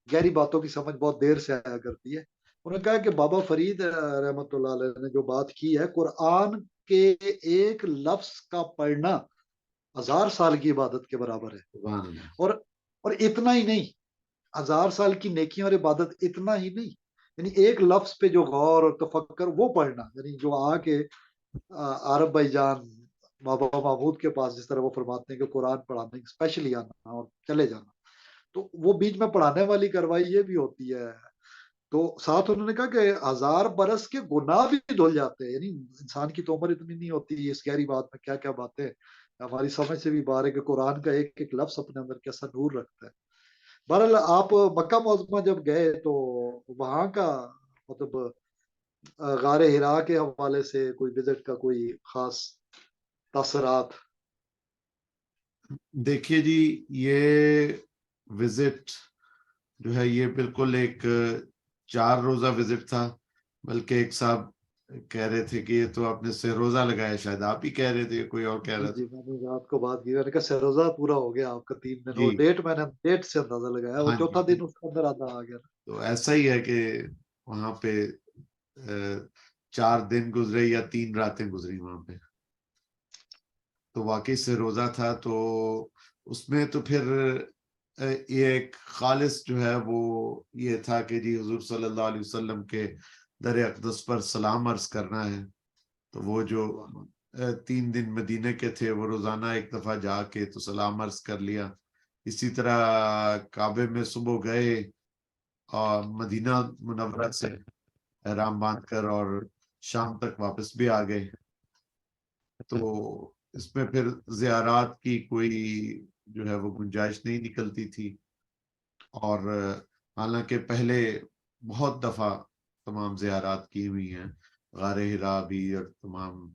[SPEAKER 2] گہری باتوں کی سمجھ بہت دیر سے آیا کرتی ہے. انہوں نے کہا کہ بابا فرید رحمۃ اللہ علیہ نے جو بات کی ہے، قرآن کے ایک لفظ کا پڑھنا 1000 سال کی عبادت کے برابر ہے.
[SPEAKER 1] سبحان اللہ.
[SPEAKER 2] اور اتنا ہی نہیں، 1000 سال کی نیکیاں اور عبادت اتنا ہی نہیں، یعنی ایک لفظ پہ جو غور اور تفکر وہ پڑھنا، یعنی جو آ کے عرب بھائی جان بابا محمود کے پاس جس طرح وہ فرماتے ہیں کہ قرآن پڑھانے اسپیشلی آنا اور چلے جانا، تو وہ بیچ میں پڑھانے والی کاروائی یہ بھی ہوتی ہے. تو ساتھ انہوں نے کہا کہ 1000 برس کے گناہ بھی دھل جاتے ہیں. یعنی انسان کی تو عمر اتنی نہیں ہوتی، اس گہری بات میں کیا کیا باتیں ہماری سمجھ سے بھی باہر ہے کہ قرآن کا ایک ایک لفظ اپنے اندر کیسا نور رکھتا ہے. بہرحال آپ مکہ معظمہ جب گئے تو وہاں کا مطلب غار ہرا کے حوالے سے کوئی وزٹ کا کوئی خاص تاثرات؟
[SPEAKER 1] دیکھیے جی، یہ وزٹ جو ہے یہ بالکل ایک 4 روزہ وزٹ تھا. بلکہ ایک صاحب کہہ رہے تھے کہ یہ تو آپ نے سے روزہ لگایا، شاید آپ ہی کہہ رہے تھے، کوئی اور کہہ رہا
[SPEAKER 2] جی
[SPEAKER 1] تھا.
[SPEAKER 2] میں نے رات کو بات کی، میں نے کہا سروزہ پورا ہو گیا آپ کا 3 دن. وہ
[SPEAKER 1] جی
[SPEAKER 2] ڈیٹ میں نے ڈیٹ سے اندازہ لگایا، وہ
[SPEAKER 1] ہاں جی.
[SPEAKER 2] چوتھا دن اس کے اندر آدھا آ گیا.
[SPEAKER 1] تو ایسا ہی ہے کہ وہاں پہ 4 دن گزرے یا 3 راتیں گزری وہاں پہ. تو واقعی سے روزہ تھا. تو اس میں تو پھر یہ ایک خالص جو ہے وہ یہ تھا کہ جی حضور صلی اللہ علیہ وسلم کے در اقدس پر سلام عرض کرنا ہے. تو وہ جو 3 دن مدینہ کے تھے وہ روزانہ ایک دفعہ جا کے تو سلام عرض کر لیا. اسی طرح کعبے میں صبح گئے اور مدینہ منورہ سے احرام باندھ کر اور شام تک واپس بھی آ گئے. تو اس میں پھر زیارات کی کوئی جو ہے وہ گنجائش نہیں نکلتی تھی. اور حالانکہ پہلے بہت دفعہ تمام زیارات کی ہوئی ہیں، غار ہرا بھی اور تمام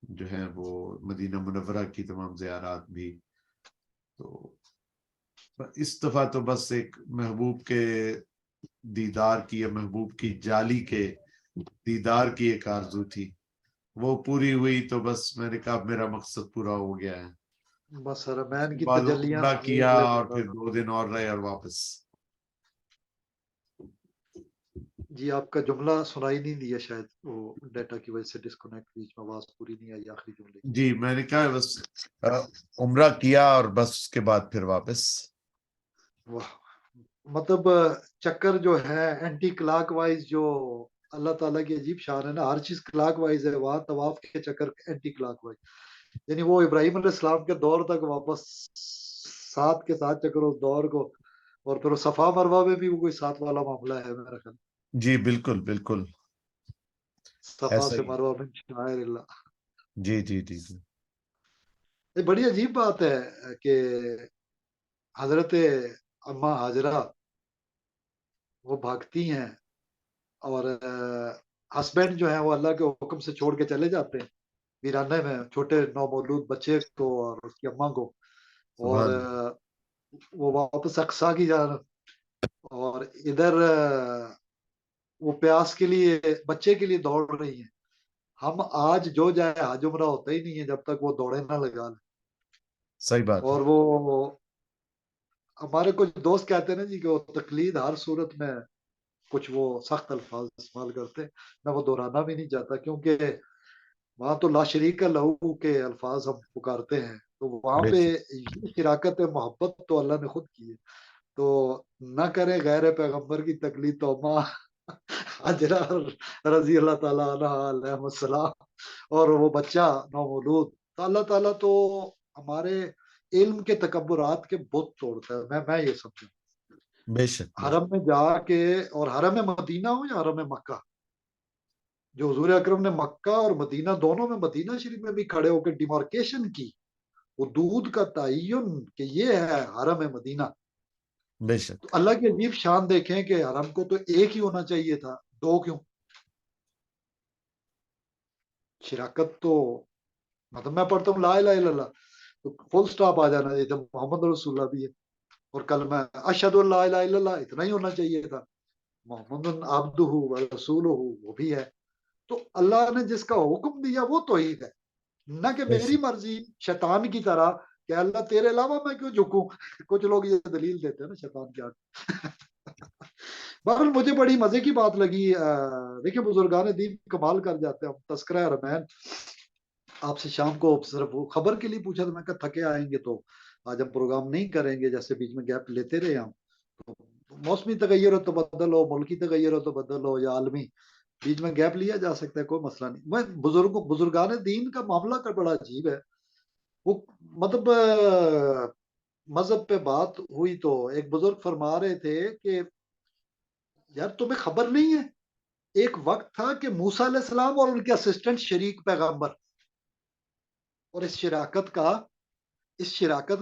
[SPEAKER 1] جو ہے وہ مدینہ منورہ کی تمام زیارات بھی. تو اس دفعہ تو بس ایک محبوب کے دیدار کی یا محبوب کی جالی کے دیدار کی ایک آرزو تھی، وہ پوری ہوئی. تو بس میں نے کہا میرا مقصد پورا ہو گیا ہے.
[SPEAKER 2] بس
[SPEAKER 1] اس
[SPEAKER 2] حرمین
[SPEAKER 1] کے
[SPEAKER 2] کی
[SPEAKER 1] بعد
[SPEAKER 2] تجلیاں
[SPEAKER 1] عمرہ کیا
[SPEAKER 2] اگلے
[SPEAKER 1] اور
[SPEAKER 2] مرتبہ.
[SPEAKER 1] پھر 2 دن اور رہے اور واپس.
[SPEAKER 2] جی آپ کا جملہ سنائی نہیں دیا، شاید وہ ڈیٹا کی وجہ سے ڈسکنیکٹ، بیچ میں آواز پوری نہیں آئی آخری جملے کی۔
[SPEAKER 1] جی میں نے کہا بس عمرہ کیا اور بس اس کے بعد پھر واپس۔
[SPEAKER 2] واہ، مطلب چکر جو ہے اینٹی کلاک وائز، جو اللہ تعالیٰ کی عجیب شان ہے نا، ہر چیز کلاک وائز ہے، وہاں طواف کے چکر اینٹی کلاک وائز، یعنی وہ ابراہیم علیہ السلام کے دور تک واپس 7 کے 7 چکر اس دور کو، اور پھر وہ صفا مروہ میں بھی وہ کوئی 7 والا معاملہ ہے میرا خیال،
[SPEAKER 1] جی بالکل بالکل
[SPEAKER 2] صفا
[SPEAKER 1] ایسا
[SPEAKER 2] سے
[SPEAKER 1] ہی۔
[SPEAKER 2] مروہ من شعائر اللہ۔
[SPEAKER 1] جی جی جی جی
[SPEAKER 2] یہ بڑی عجیب بات ہے کہ حضرت اما ہاجرہ وہ بھاگتی ہیں، اور ہسبینڈ جو ہے وہ اللہ کے حکم سے چھوڑ کے چلے جاتے ہیں ویرانے میں چھوٹے نومولود بچے کو اور اس کی اماں کو، اور
[SPEAKER 1] سبحان اللہ۔
[SPEAKER 2] وہ واپس اقصا کی جانب، اور ادھر وہ پیاس کے لیے بچے کے لیے دوڑ رہی ہیں۔ ہم آج جو جائے حج عمرہ ہوتا ہی نہیں ہے جب تک وہ دوڑے نہ لگا لیں۔
[SPEAKER 1] صحیح بات ہے۔
[SPEAKER 2] اور وہ ہمارے کچھ دوست کہتے ہیں نا جی کہ وہ تقلید ہر صورت میں کچھ وہ سخت الفاظ استعمال کرتے ہیں، میں وہ دہرانا بھی نہیں چاہتا، کیونکہ وہاں تو لا شریک لہو کے الفاظ ہم پکارتے ہیں، تو وہاں
[SPEAKER 1] بے
[SPEAKER 2] پہ
[SPEAKER 1] شک
[SPEAKER 2] یہ شراکت محبت تو اللہ نے خود کی ہے، تو نہ کرے غیر پیغمبر کی تقلید تو اما حجرہ رضی اللہ تعالیٰ عنہ علیہ السلام اور وہ بچہ نومولود، تو اللہ تعالیٰ تو ہمارے علم کے تکبرات کے بت توڑتا ہے، میں یہ سمجھوں۔
[SPEAKER 1] بے شک بے شک۔
[SPEAKER 2] حرم میں جا کے، اور حرم مدینہ ہو یا حرم مکہ، جو حضور اکرم نے مکہ اور مدینہ دونوں میں، مدینہ شریف میں بھی کھڑے ہو کے ڈیمارکیشن کی، حدود کا تعین کہ یہ ہے حرم مدینہ،
[SPEAKER 1] بے
[SPEAKER 2] تو
[SPEAKER 1] شک
[SPEAKER 2] اللہ کی عجیب شان دیکھیں کہ حرم کو تو ایک ہی ہونا چاہیے تھا، دو کیوں؟ شراکت تو، مطلب میں پڑھتا ہوں لا الہ الا اللہ تو فل سٹاپ آ جانا چاہیے تھا، محمد رسول اللہ بھی ہے، اور کل میں اشہد اللہ الہ الا اللہ اتنا ہی ہونا چاہیے تھا، محمد عبدہ و رسولہ وہ بھی ہے، تو اللہ نے جس کا حکم دیا وہ توحید ہے، نہ کہ
[SPEAKER 1] بے
[SPEAKER 2] میری
[SPEAKER 1] شک
[SPEAKER 2] مرضی شیطان کی طرح کہ اللہ تیرے علاوہ میں کیوں جھکوں، کچھ لوگ یہ دلیل دیتے ہیں نا شیطان کے آگے۔ بہرحال مجھے بڑی مزے کی بات لگی، دیکھیں بزرگان دین کمال کر جاتے ہیں، ہم تذکرہ حرمین آپ سے شام کو صرف وہ خبر کے لیے پوچھا، تو میں کہا تھکے آئیں گے تو آج ہم پروگرام نہیں کریں گے، جیسے بیچ میں گیپ لیتے رہے ہم، تو موسمی تغیر ہو تو بدل ہو، ملکی تغیر ہو تو بدل ہو، یا عالمی، بیچ میں گیپ لیا جا سکتا ہے، کوئی مسئلہ نہیں۔ میں بزرگان دین کا معاملہ کا بڑا عجیب ہے، وہ مطلب مذہب پہ بات ہوئی تو ایک بزرگ فرما رہے تھے کہ یار تمہیں خبر نہیں ہے، ایک وقت تھا کہ موسیٰ علیہ السلام اور ان کے اسسٹنٹ شریک پیغمبر، اور اس شراکت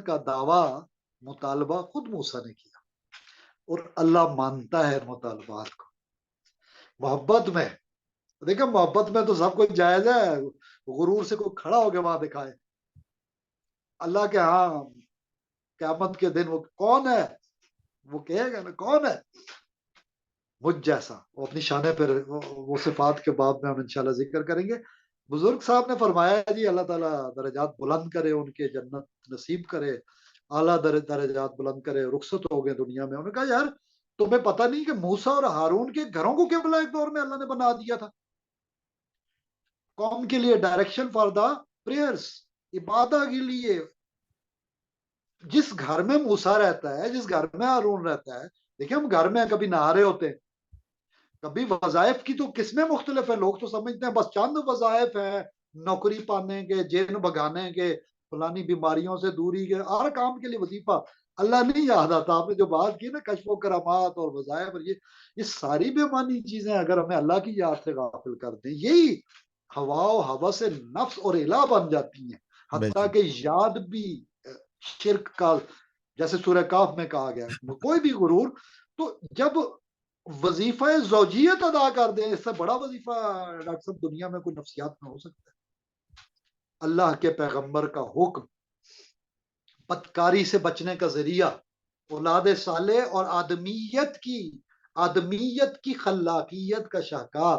[SPEAKER 2] کا دعویٰ مطالبہ خود موسیٰ نے کیا، اور اللہ مانتا ہے مطالبات کو محبت میں۔ دیکھیں محبت میں تو سب کچھ جائز ہے، غرور سے کوئی کھڑا ہو کے وہاں دکھائے، اللہ کے ہاں قیامت کے دن وہ کون ہے، وہ کہے گا نا کون ہے مجھ جیسا، وہ اپنی شانے پر، وہ صفات کے باب میں ہم انشاءاللہ ذکر کریں گے۔ بزرگ صاحب نے فرمایا جی اللہ تعالیٰ درجات بلند کرے، ان کے جنت نصیب کرے، اعلیٰ درجات بلند کرے، رخصت ہو گئے دنیا میں، انہوں نے کہا یار تمہیں پتہ نہیں کہ موسیٰ اور ہارون کے گھروں کو کیا بلا ایک دور میں اللہ نے بنا دیا تھا قوم کے لیے، ڈائریکشن فار دا پریئرز، عبادت کے لیے، جس گھر میں موسیٰ رہتا ہے، جس گھر میں ہارون رہتا ہے، دیکھیں ہم گھر میں کبھی نہا رہے ہوتے ہیں، کبھی وظائف کی تو قسمیں مختلف ہیں، لوگ تو سمجھتے ہیں بس چند وظائف ہیں، نوکری پانے کے، جین بگانے کے، فلانی بیماریوں سے دوری کے، ہر کام کے لیے وظیفہ، اللہ نہیں یاد آتا۔ آپ نے جو بات کی نا کشف و کرامات اور وظائف، اور یہ ساری بےمانی چیزیں اگر ہمیں اللہ کی یاد سے غافل کر دیں، یہی ہوا و ہوس نفس اور الہ بن جاتی ہیں،
[SPEAKER 1] بے
[SPEAKER 2] حتیٰ
[SPEAKER 1] شک
[SPEAKER 2] کہ یاد بھی شرک کا، جیسے سورہ کاف میں کہا گیا کوئی بھی غرور، تو جب وظیفہ زوجیت ادا کر دیں، اس سے بڑا وظیفہ ڈاکٹر صاحب دنیا میں کوئی نفسیات میں ہو سکتا ہے؟ اللہ کے پیغمبر کا حکم، بدکاری سے بچنے کا ذریعہ، اولاد صالح اور آدمیت کی خلاقیت کا شاہکار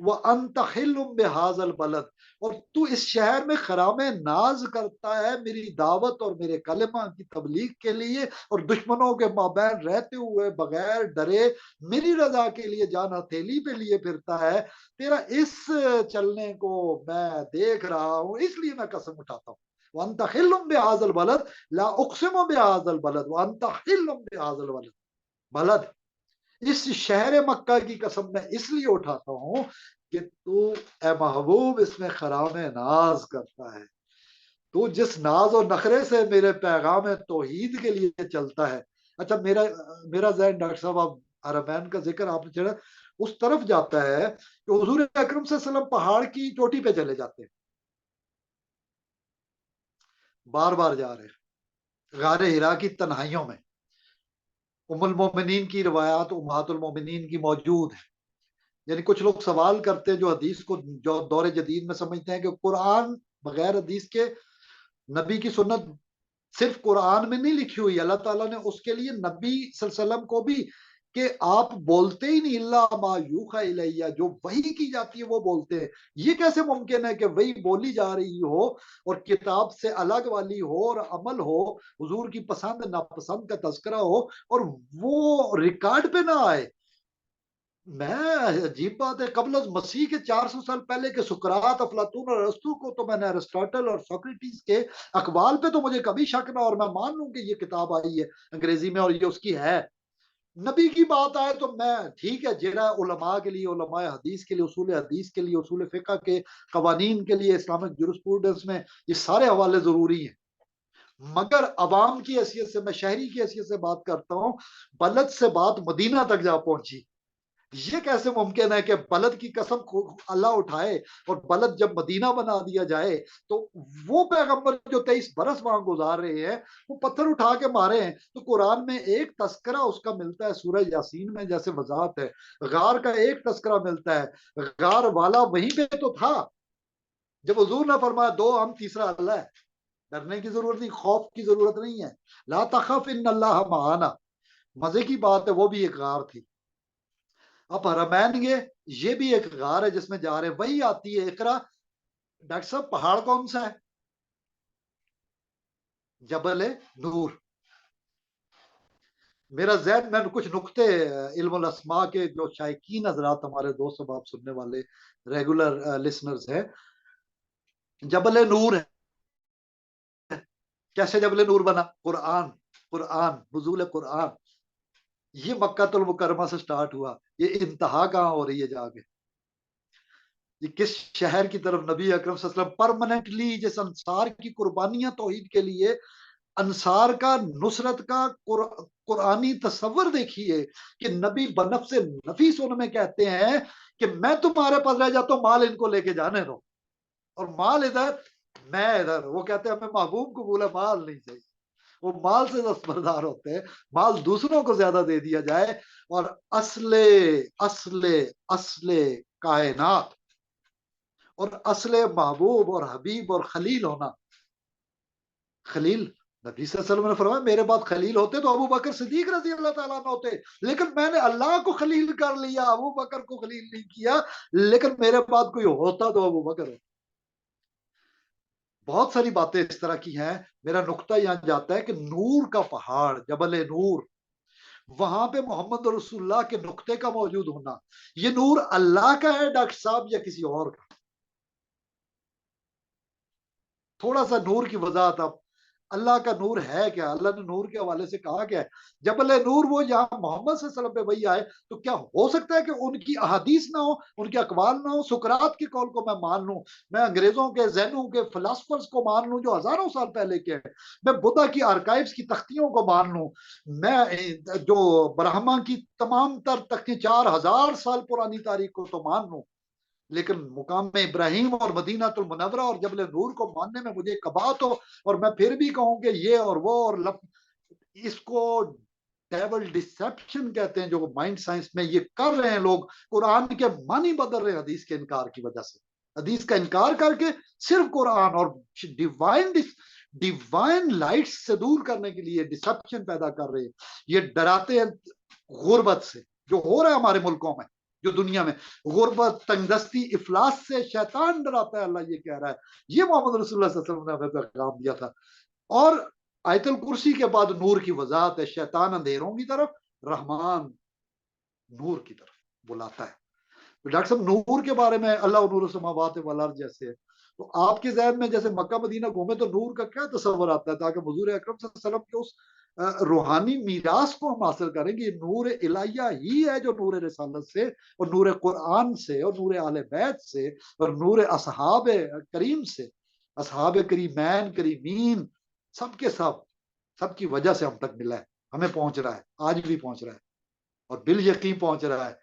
[SPEAKER 2] وَأَنْتَ حِلٌّ بِهَذَا الْبَلَدِ، اور تو اس شہر میں خرام ناز کرتا ہے میری دعوت اور میرے کلمہ کی تبلیغ کے لیے، اور دشمنوں کے مابین رہتے ہوئے بغیر ڈرے میری رضا کے لیے جان ہتھیلی پہ لیے پھرتا ہے۔ تیرا اس چلنے کو میں دیکھ رہا ہوں، اس لیے میں قسم اٹھاتا ہوں۔ وَأَنْتَ حِلٌّ بِهَذَا الْبَلَدِ لَا أُقْسِمُ بِهَذَا الْبَلَدِ وَأَنْتَ حِلٌّ بِهَذَا الْبَلَدِ، بلد، اس شہر مکہ کی قسم میں اس لیے اٹھاتا ہوں کہ تو اے محبوب اس میں خرام ناز کرتا ہے، تو جس ناز و نخرے سے میرے پیغام توحید کے لیے چلتا ہے۔ اچھا، میرا ذہن ڈاکٹر صاحب، آپ حرمین کا ذکر آپ نے چھڑا، اس طرف جاتا ہے کہ حضور اکرم صلی اللہ علیہ وسلم پہاڑ کی چوٹی پہ چلے جاتے ہیں، بار بار جا رہے ہیں غار ہرا کی تنہائیوں میں۔ ام المومنین کی روایات امہات المومنین کی موجود ہیں، یعنی کچھ لوگ سوال کرتے ہیں جو حدیث کو جو دور جدید میں سمجھتے ہیں کہ قرآن بغیر حدیث کے، نبی کی سنت صرف قرآن میں نہیں لکھی ہوئی، اللہ تعالیٰ نے اس کے لیے نبی صلی اللہ علیہ وسلم کو بھی کہ آپ بولتے ہی نہیں الا ما یوحی الیہ، جو وحی کی جاتی ہے وہ بولتے ہیں۔ یہ کیسے ممکن ہے کہ وحی بولی جا رہی ہو اور کتاب سے الگ والی ہو اور عمل ہو، حضور کی پسند ناپسند کا تذکرہ ہو، اور وہ ریکارڈ پہ نہ آئے؟ میں عجیب بات ہے، قبل از مسیح کے 400 سال پہلے کے سقراط، افلاطون اور ارسطو کو تو میں نے، ارسطاٹل اور سوکریٹس کے اقوال پہ تو مجھے کبھی شک نہ، اور میں مان لوں کہ یہ کتاب آئی ہے انگریزی میں اور یہ اس کی ہے۔ نبی کی بات آئے تو میں ٹھیک ہے، جرا علماء کے لیے، علماء حدیث کے لیے، اصول حدیث کے لیے، اصول فقہ کے قوانین کے لیے، اسلامک جورسپروڈنس میں یہ سارے حوالے ضروری ہیں، مگر عوام کی حیثیت سے، میں شہری کی حیثیت سے بات کرتا ہوں، بلد سے بات مدینہ تک جا پہنچی۔ یہ کیسے ممکن ہے کہ بلد کی قسم اللہ اٹھائے اور بلد جب مدینہ بنا دیا جائے تو وہ پیغمبر جو 23 برس وہاں گزار رہے ہیں وہ پتھر اٹھا کے مارے ہیں؟ تو قرآن میں ایک تذکرہ اس کا ملتا ہے، سورہ یاسین میں جیسے وضاحت ہے، غار کا ایک تذکرہ ملتا ہے، غار والا وہیں پہ تو تھا جب حضور نے فرمایا دو ہم تیسرا اللہ ہے، ڈرنے کی ضرورت نہیں، خوف کی ضرورت نہیں ہے، لا تخف ان اللہ معانا۔ مزے کی بات ہے وہ بھی ایک غار تھی۔ اب حرمین یہ بھی ایک غار ہے جس میں جا رہے ہیں، وہی آتی ہے اقرا۔ ڈاکٹر صاحب پہاڑ کون سا ہے؟ جبل نور۔ میرا ذہن میں کچھ نقطے علم الاسماء کے جو شائقین حضرات ہمارے دوست اب آپ سننے والے ریگولر لسنرز ہیں، جبل نور ہے، کیسے جبل نور بنا؟ قرآن نزول قرآن، یہ مکہ المکرمہ سے سٹارٹ ہوا، یہ انتہا کہاں ہو رہی ہے جا کے؟ یہ کس شہر کی طرف نبی اکرم صلی اللہ علیہ وسلم پرماننٹلی، جس انصار کی قربانیاں توحید کے لیے، انصار کا نصرت کا قرآنی تصور دیکھیے کہ نبی بنفس نفیس ان میں کہتے ہیں کہ میں تمہارے پاس رہ جاتا ہوں، مال ان کو لے کے جانے دو، اور مال ادھر میں ادھر۔ وہ کہتے ہیں ہمیں محبوب قبول ہے، مال نہیں چاہیے۔ وہ مال سے دستبردار ہوتے ہیں، مال دوسروں کو زیادہ دے دیا جائے۔ اور اصل کائنات اور اصل محبوب اور حبیب اور خلیل ہونا، خلیل نبی صلی اللہ علیہ وسلم نے فرمایا میرے بعد خلیل ہوتے تو ابو بکر صدیق رضی اللہ تعالیٰ عنہ ہوتے، لیکن میں نے اللہ کو خلیل کر لیا، ابو بکر کو خلیل نہیں کیا، لیکن میرے بعد کوئی ہوتا تو ابو بکر ہوتا۔ بہت ساری باتیں اس طرح کی ہیں۔ میرا نقطہ یہاں جاتا ہے کہ نور کا پہاڑ، جبل نور، وہاں پہ محمد رسول اللہ کے نقطے کا موجود ہونا، یہ نور اللہ کا ہے ڈاکٹر صاحب یا کسی اور کا؟ تھوڑا سا نور کی وضاحت آپ، اللہ کا نور ہے کیا؟ اللہ نے نور کے حوالے سے کہا کیا ہے؟ جبل نور وہ یہاں محمد صلی اللہ علیہ وسلم پہ وہی آئے تو کیا ہو سکتا ہے کہ ان کی احادیث نہ ہو، ان کے اقوال نہ ہو؟ سقراط کے قول کو میں مان لوں، میں انگریزوں کے ذہنوں کے فلاسفرز کو مان لوں جو ہزاروں سال پہلے کے ہیں، میں بدھا کی آرکائیوز کی تختیوں کو مان لوں، میں جو برہما کی تمام تر تختیں 4000 سال پرانی تاریخ کو تو مان لوں، لیکن مقام ابراہیم اور مدینہ المنورہ اور جبل نور کو ماننے میں مجھے کباہت ہو، اور میں پھر بھی کہوں کہ یہ اور وہ اور اس کو ڈیول ڈسپشن کہتے ہیں، جو مائنڈ سائنس میں یہ کر رہے ہیں لوگ، قرآن کے معنی بدل رہے ہیں حدیث کے انکار کی وجہ سے، حدیث کا انکار کر کے صرف قرآن اور ڈیوائن لائٹ سے دور کرنے کے لیے ڈسپشن پیدا کر رہے ہیں۔ یہ ڈراتے ہیں غربت سے، جو ہو رہا ہے ہمارے ملکوں میں، جو دنیا میں غربت، تنگ دستی، افلاس سے شیطان ڈراتا ہے، اللہ یہ کہہ رہا ہے۔ یہ محمد رسول اللہ صلی اللہ علیہ وسلم نے ہمیں پیغام دیا تھا۔ اور آیت الکرسی کے بعد نور کی وضاحت ہے، شیطان اندھیروں کی طرف، رحمان نور کی طرف بلاتا ہے۔ ڈاکٹر صاحب نور کے بارے میں اللہ نور السماوات والارض جیسے ہے، تو آپ کے ذہن میں جیسے مکہ مدینہ گھومے تو نور کا کیا تصور آتا ہے، تاکہ حضور اکرم صلی اللہ علیہ وسلم کے اس روحانی میراث کو ہم حاصل کریں گے؟ یہ نور الہیہ ہی ہے جو نور رسالت سے اور نور قرآن سے اور نور اہل بیت سے اور نور اصحاب کریم سے، اصحاب کریمین کریمین، سب کے سب کی وجہ سے ہم تک ملا ہے، ہمیں پہنچ رہا ہے، آج بھی پہنچ رہا ہے اور بال یقین پہنچ رہا ہے۔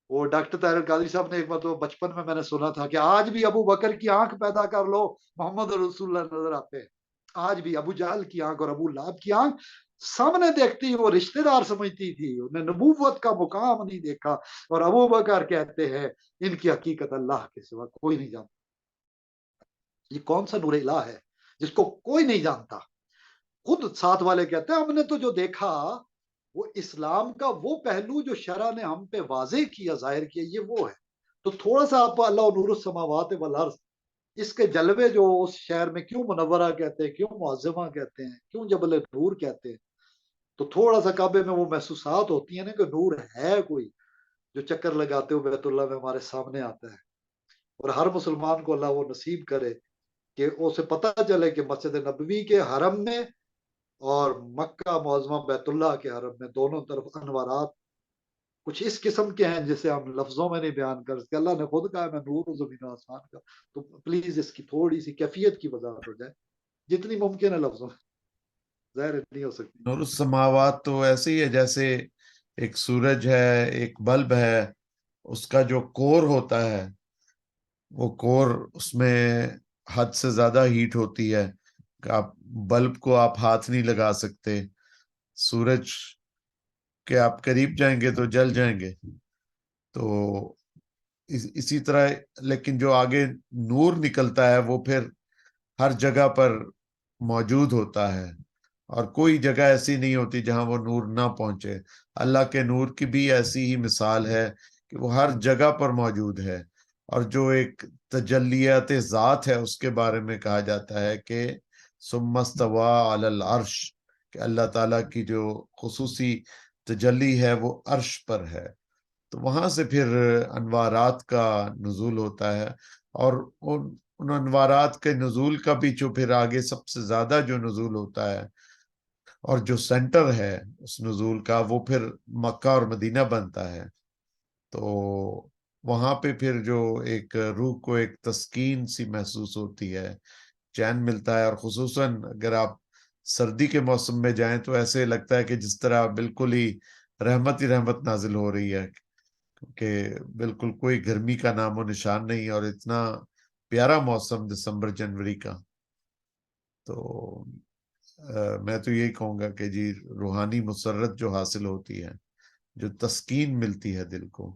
[SPEAKER 2] وہ ڈاکٹر طاہر القادری صاحب نے ایک بار تو بچپن میں نے سنا تھا کہ آج بھی ابو بکر کی آنکھ پیدا کر لو، محمد رسول اللہ نظر آتے ہیں۔ آج بھی ابو جہل کی آنکھ اور ابو لہب کی آنکھ سامنے دیکھتی، وہ رشتہ دار سمجھتی تھی، انہیں نبوت کا مقام نہیں دیکھا، اور ابو بکر کہتے ہیں ان کی حقیقت اللہ کے سوا کوئی نہیں جانتا۔ یہ کون سا نور الہ ہے جس کو کوئی نہیں جانتا؟ خود ساتھ والے کہتے ہیں ہم نے تو جو دیکھا وہ اسلام کا وہ پہلو جو شرع نے ہم پہ واضح کیا، ظاہر کیا، یہ وہ ہے۔ تو تھوڑا سا آپ اللہ نور السماوات والارض، اس کے جلوے جو اس شہر میں کیوں منورہ کہتے ہیں، کیوں معظمہ کہتے ہیں، کیوں جبل نور کہتے ہیں، تو تھوڑا سا کعبے میں وہ محسوسات ہوتی ہیں نا کہ نور ہے کوئی جو چکر لگاتے ہوئے بیت اللہ میں ہمارے سامنے آتا ہے۔ اور ہر مسلمان کو اللہ وہ نصیب کرے کہ اسے پتہ چلے کہ مسجد نبوی کے حرم میں اور مکہ معظمہ بیت اللہ کے حرم میں دونوں طرف انوارات کچھ اس قسم کے ہیں جسے ہم لفظوں میں نہیں بیان کر سکتے۔ اللہ نے خود کہا میں نور ہوں زمین و آسمان کا، تو پلیز اس کی تھوڑی سی کیفیت کی وضاحت ہو جائے جتنی ممکن ہے، لفظوں میں ظاہر نہیں ہو سکتی۔
[SPEAKER 1] نور السماوات تو ایسے ہی ہے جیسے ایک سورج ہے، ایک بلب ہے، اس کا جو کور ہوتا ہے وہ کور، اس میں حد سے زیادہ ہیٹ ہوتی ہے کہ آپ بلب کو آپ ہاتھ نہیں لگا سکتے، سورج کے آپ قریب جائیں گے تو جل جائیں گے۔ تو اسی طرح لیکن جو آگے نور نکلتا ہے وہ پھر ہر جگہ پر موجود ہوتا ہے، اور کوئی جگہ ایسی نہیں ہوتی جہاں وہ نور نہ پہنچے۔ اللہ کے نور کی بھی ایسی ہی مثال ہے کہ وہ ہر جگہ پر موجود ہے، اور جو ایک تجلیات ذات ہے اس کے بارے میں کہا جاتا ہے کہ ثم استوى علی العرش، کہ اللہ تعالیٰ کی جو خصوصی تجلی ہے وہ عرش پر ہے۔ تو وہاں سے پھر انوارات کا نزول ہوتا ہے، اور ان انوارات کے نزول کا بھی جو پھر آگے سب سے زیادہ جو نزول ہوتا ہے اور جو سینٹر ہے اس نزول کا، وہ پھر مکہ اور مدینہ بنتا ہے۔ تو وہاں پہ پھر جو ایک روح کو ایک تسکین سی محسوس ہوتی ہے، چین ملتا ہے، اور خصوصاً اگر آپ سردی کے موسم میں جائیں تو ایسے لگتا ہے کہ جس طرح بالکل ہی رحمت نازل ہو رہی ہے، کہ بالکل کوئی گرمی کا نام و نشان نہیں، اور اتنا پیارا موسم دسمبر جنوری کا۔ تو میں تو یہی کہوں گا کہ جی روحانی مسرت جو حاصل ہوتی ہے، جو تسکین ملتی ہے دل کو،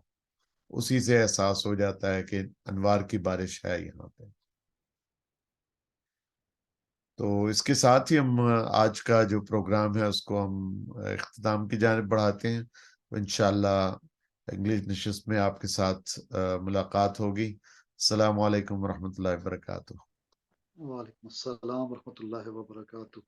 [SPEAKER 1] اسی سے احساس ہو جاتا ہے کہ انوار کی بارش ہے یہاں پہ۔ تو اس کے ساتھ ہی ہم آج کا جو پروگرام ہے اس کو ہم اختتام کی جانب بڑھاتے ہیں۔ انشاءاللہ انگلش نشست میں آپ کے ساتھ ملاقات ہوگی۔ السلام علیکم ورحمۃ اللہ وبرکاتہ۔
[SPEAKER 2] وعلیکم السلام ورحمۃ اللہ وبرکاتہ۔